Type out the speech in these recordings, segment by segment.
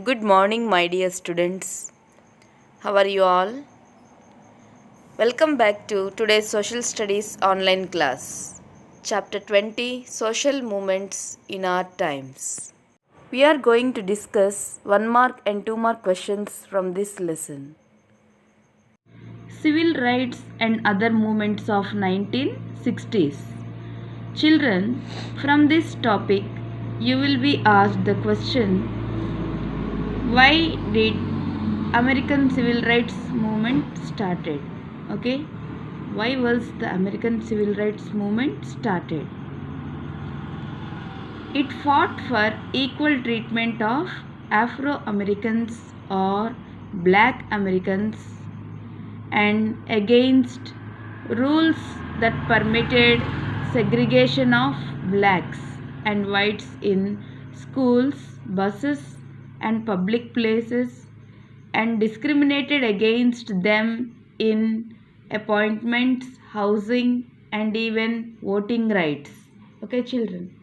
Good morning, my dear students. How are you all? Welcome back to today's Social Studies online class. Chapter 20 Social Movements in Our Times. We are going to discuss 1 mark and 2 mark questions from this lesson. Civil rights and other movements of 1960s. Children, from this topic, you will be asked the question, why did American civil rights movement started? Okay, why was the American civil rights movement started? It fought for equal treatment of Afro-Americans or Black Americans and against rules that permitted segregation of blacks and whites in schools, buses, and public places, and discriminated against them in appointments, housing, and even voting rights. Okay, children.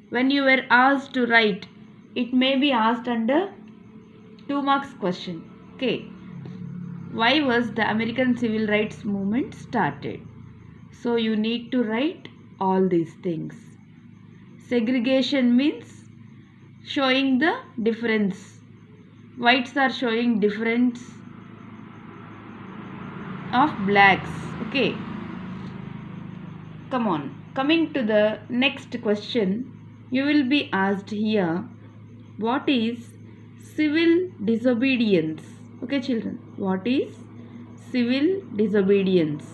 When you were asked to write, it may be asked under 2 marks question. Okay. Why was the American civil rights movement started? So you need to write all these things. Segregation means showing the difference. Whites are showing difference of blacks. Okay. Come on. Coming to the next question, you will be asked here, what is civil disobedience? Okay, children. What is civil disobedience?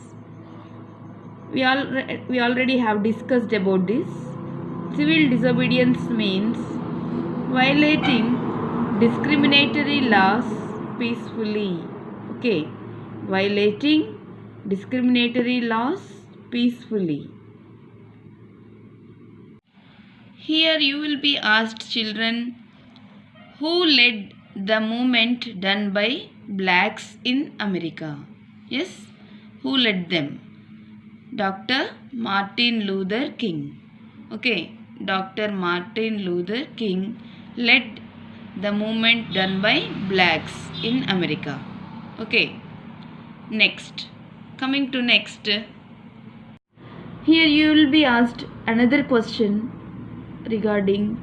We already have discussed about this. Civil disobedience means violating discriminatory laws peacefully. Okay, violating discriminatory laws peacefully. Here you will be asked, children, who led the movement done by blacks in America? Yes, who led them? Dr. Martin Luther King. Okay, Dr. Martin Luther King led the movement done by blacks in America. Okay, next. Coming to next. Here you will be asked another question regarding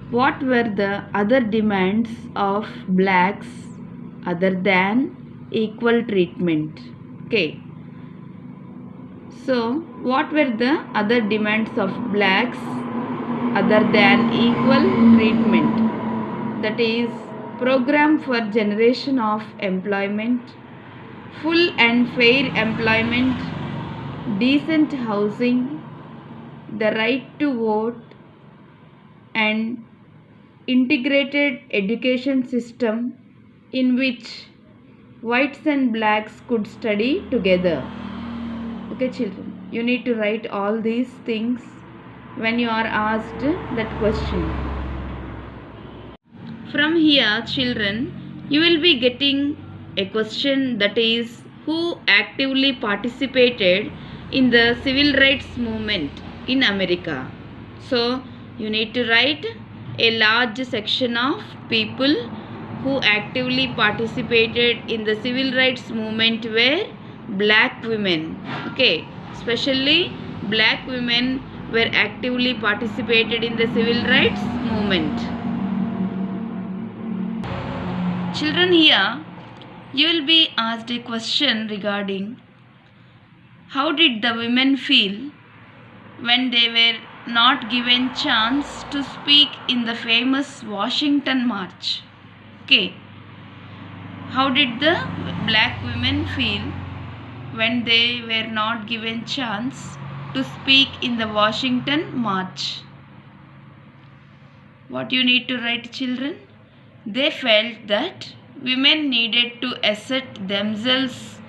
what were the other demands of blacks other than equal treatment? Okay. So, what were the other demands of blacks other than equal treatment? That is, program for generation of employment, full and fair employment, decent housing, the right to vote, and integrated education system in which whites and blacks could study together. Okay, children, you need to write all these things when you are asked that question. From here, children, you will be getting a question, that is, who actively participated in the civil rights movement in America. So, you need to write a large section of people who actively participated in the civil rights movement were black women. Okay, especially black women were actively participated in the civil rights movement. Children, here you will be asked a question regarding how did the women feel when they were not given chance to speak in the famous Washington March. Okay, how did the black women feel when they were not given chance to speak in the Washington March? What you need to write, children? They felt that women needed to assert themselves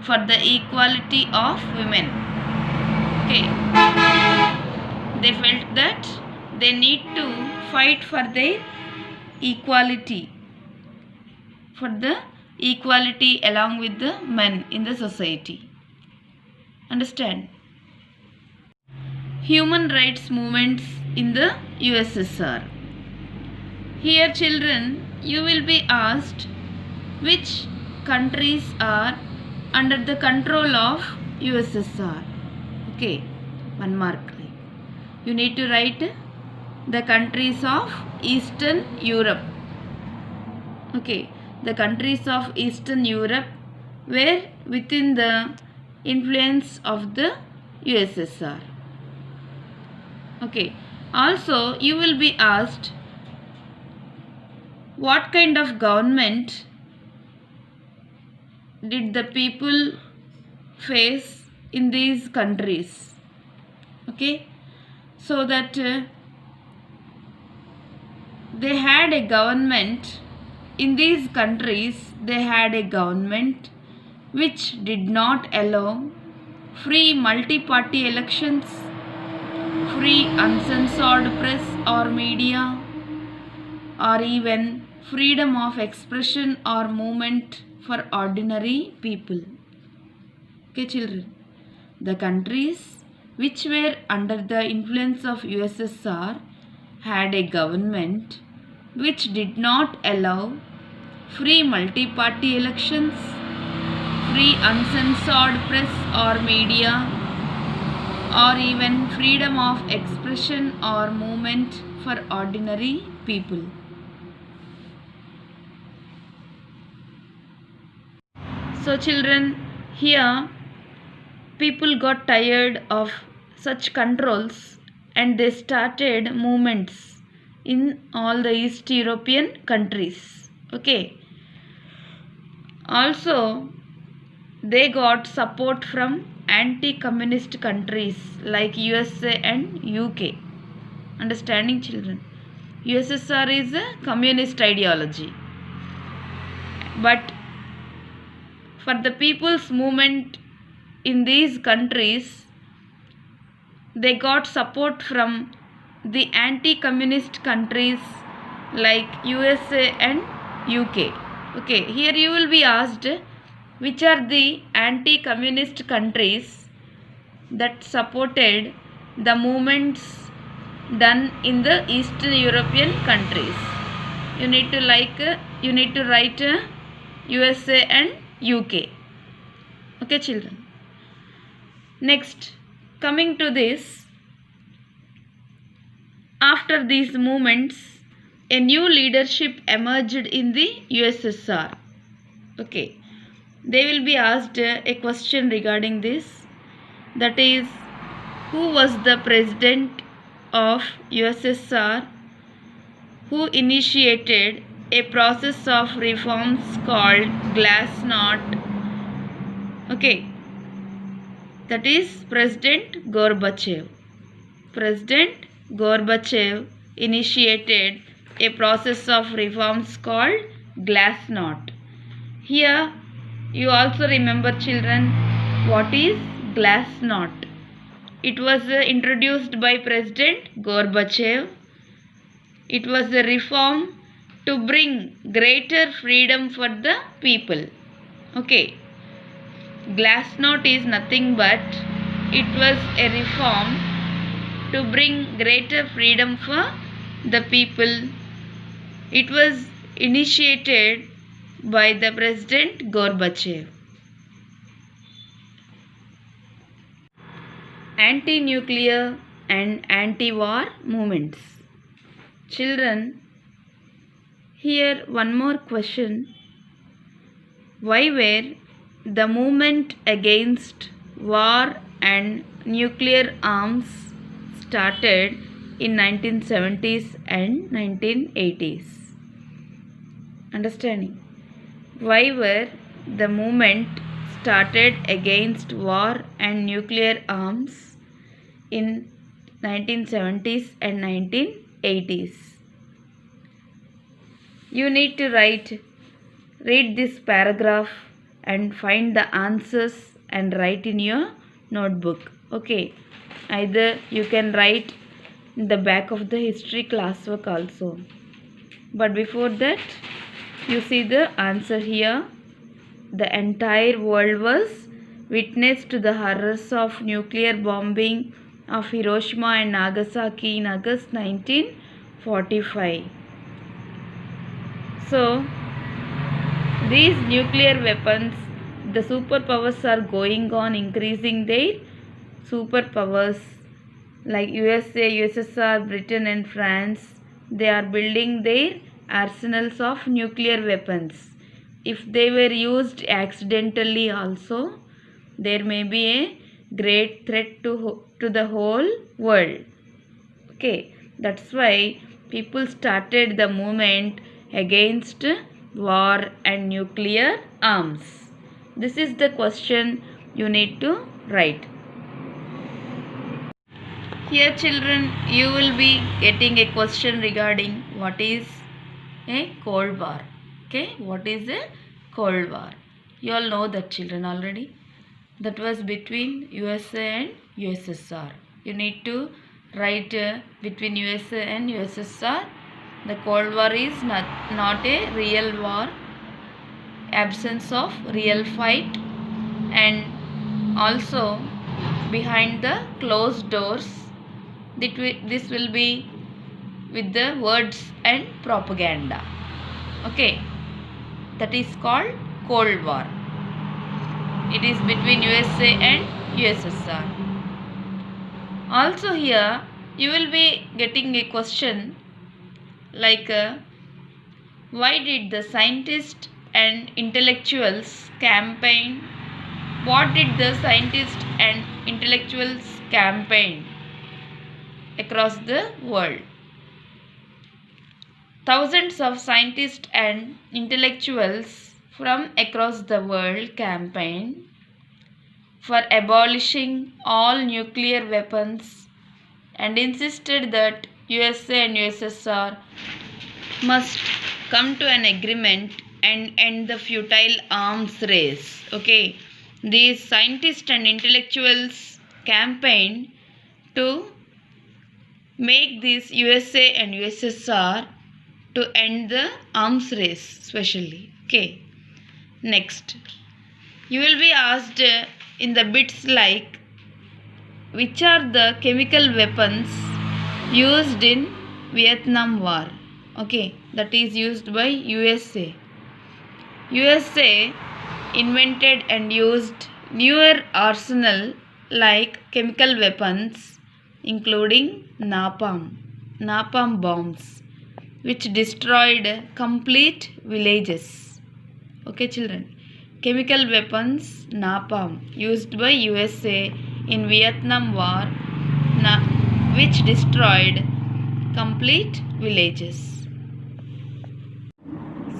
for the equality of women. Okay. They felt that they need to fight for their equality, for the equality along with the men in the society. Understand? Human rights movements in the USSR. Here children, you will be asked which countries are under the control of USSR. Okay, 1 mark. You need to write the countries of Eastern Europe. Okay, the countries of Eastern Europe were within the influence of the USSR. Okay, also you will be asked what kind of government did the people face in these countries. Okay, so that they had a government in these countries. They had a government which did not allow free multi-party elections, free uncensored press or media, or even freedom of expression or movement for ordinary people. Okay children, the countries which were under the influence of USSR had a government which did not allow free multi-party elections, free uncensored press or media, or even freedom of expression or movement for ordinary people. So children, here people got tired of such controls and they started movements in all the East European countries. Okay. Also, they got support from anti-communist countries like USA and UK. Understanding children? USSR is a communist ideology. But for the people's movement in these countries, they got support from the anti-communist countries like USA and UK. Okay, here you will be asked which are the anti-communist countries that supported the movements done in the Eastern European countries. You need to write USA and UK. Okay children. Next, coming to this, after these movements, a new leadership emerged in the USSR. Okay, they will be asked a question regarding this, that is, who was the president of USSR who initiated a process of reforms called Glasnost? Okay, that is President Gorbachev. President Gorbachev initiated a process of reforms called Glasnost. Here you also remember children, what is Glasnost? It was introduced by President Gorbachev. It was a reform to bring greater freedom for the people. Okay. Glasnost is nothing but it was a reform to bring greater freedom for the people. It was initiated by the President Gorbachev. Anti-nuclear and anti-war movements. Children, here one more question. Why were the movement against war and nuclear arms started in 1970s and 1980s? Understanding? Why were the movement started against war and nuclear arms in 1970s and 1980s? You need to read this paragraph and find the answers and write in your notebook. Okay, either you can write in the back of the history classwork also, but before that you see the answer here. The entire world was witness to the horrors of nuclear bombing of Hiroshima and Nagasaki in August 1945. So these nuclear weapons, the superpowers are going on increasing their superpowers, like USA, USSR, Britain and France. They are building their arsenals of nuclear weapons. If they were used accidentally also, there may be a great threat to the whole world. Okay, that's why people started the movement against war and nuclear arms. This is the question you need to write. Here children, you will be getting a question regarding what is a Cold War. Okay, what is a Cold War? You all know that children already. That was between USA and USSR. You need to write between USA and USSR. The Cold War is not a real war, absence of real fight, and also behind the closed doors. This will be with the words and propaganda. Okay, that is called Cold War. It is between USA and USSR. Also here you will be getting a question like why did the scientists and intellectuals campaign? What did the scientists and intellectuals campaign across the world? Thousands of scientists and intellectuals from across the world campaigned for abolishing all nuclear weapons and insisted that USA and USSR must come to an agreement and end the futile arms race. Okay, these scientists and intellectuals campaigned to make this USA and USSR to end the arms race especially. Okay, next you will be asked in the bits like which are the chemical weapons used in Vietnam War. Okay, that is used by USA. USA invented and used newer arsenal like chemical weapons including napalm bombs, which destroyed complete villages. Okay children, chemical weapons napalm used by USA in Vietnam War, which destroyed complete villages.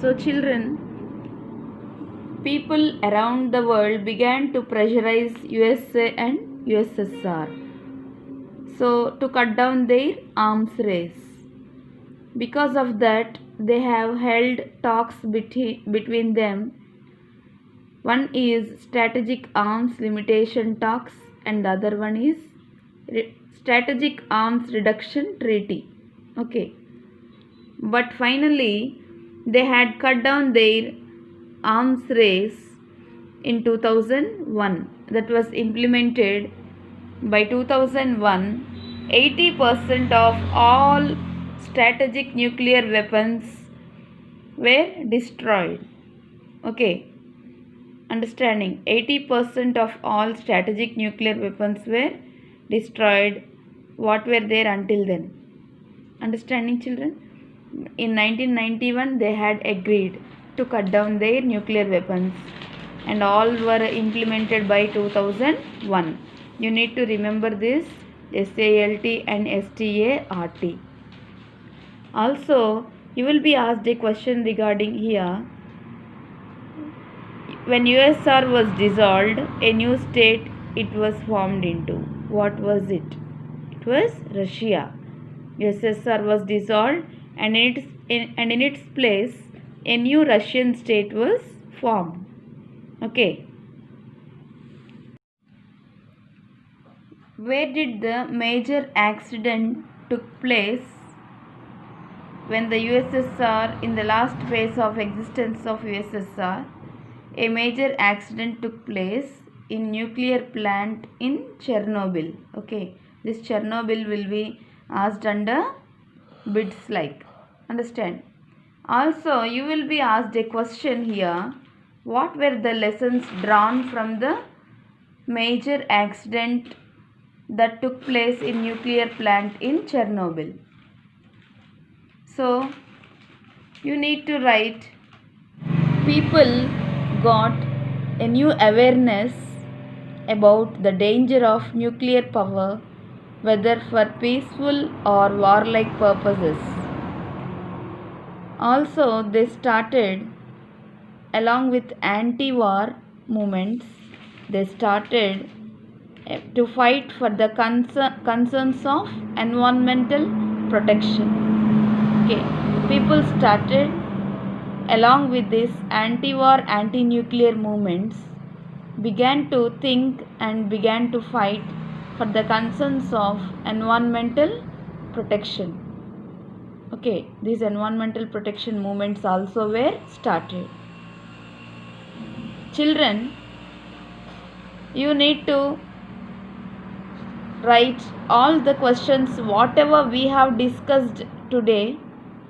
So children, people around the world began to pressurize USA and USSR so to cut down their arms race. Because of that, they have held talks between them. One is strategic arms limitation talks and the other one is strategic arms reduction treaty. Okay, but finally they had cut down their arms race in 2001. That was implemented by 2001. 80% of all strategic nuclear weapons were destroyed. Okay, understanding, 80% of all strategic nuclear weapons were destroyed. What were there until then? Understanding children? In 1991 they had agreed to cut down their nuclear weapons and all were implemented by 2001. You need to remember this, SALT and START. Also you will be asked a question regarding here. When USSR was dissolved, a new state it was formed into. What was it? It was Russia. USSR was dissolved and in its place a new Russian state was formed. Okay. Where did the major accident took place when the USSR, in the last phase of existence of USSR, a major accident took place in nuclear plant in Chernobyl. Okay, this Chernobyl will be asked under bids like. Understand? Also, you will be asked a question here. What were the lessons drawn from the major accident that took place in nuclear plant in Chernobyl? So, you need to write, people got a new awareness about the danger of nuclear power, whether for peaceful or warlike purposes. Also, they started, along with anti-war movements, they started to fight for the concerns of environmental protection. Okay, people started, along with this anti-war, anti-nuclear movements, began to think and began to fight for the concerns of environmental protection. Okay, these environmental protection movements also were started. Children, you need to write all the questions whatever we have discussed today.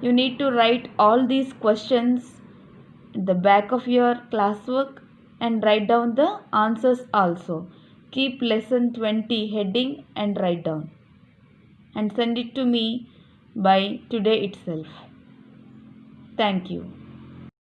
You need to write all these questions at the back of your classwork and write down the answers also. Keep lesson 20 heading and write down and send it to me by today itself. Thank you.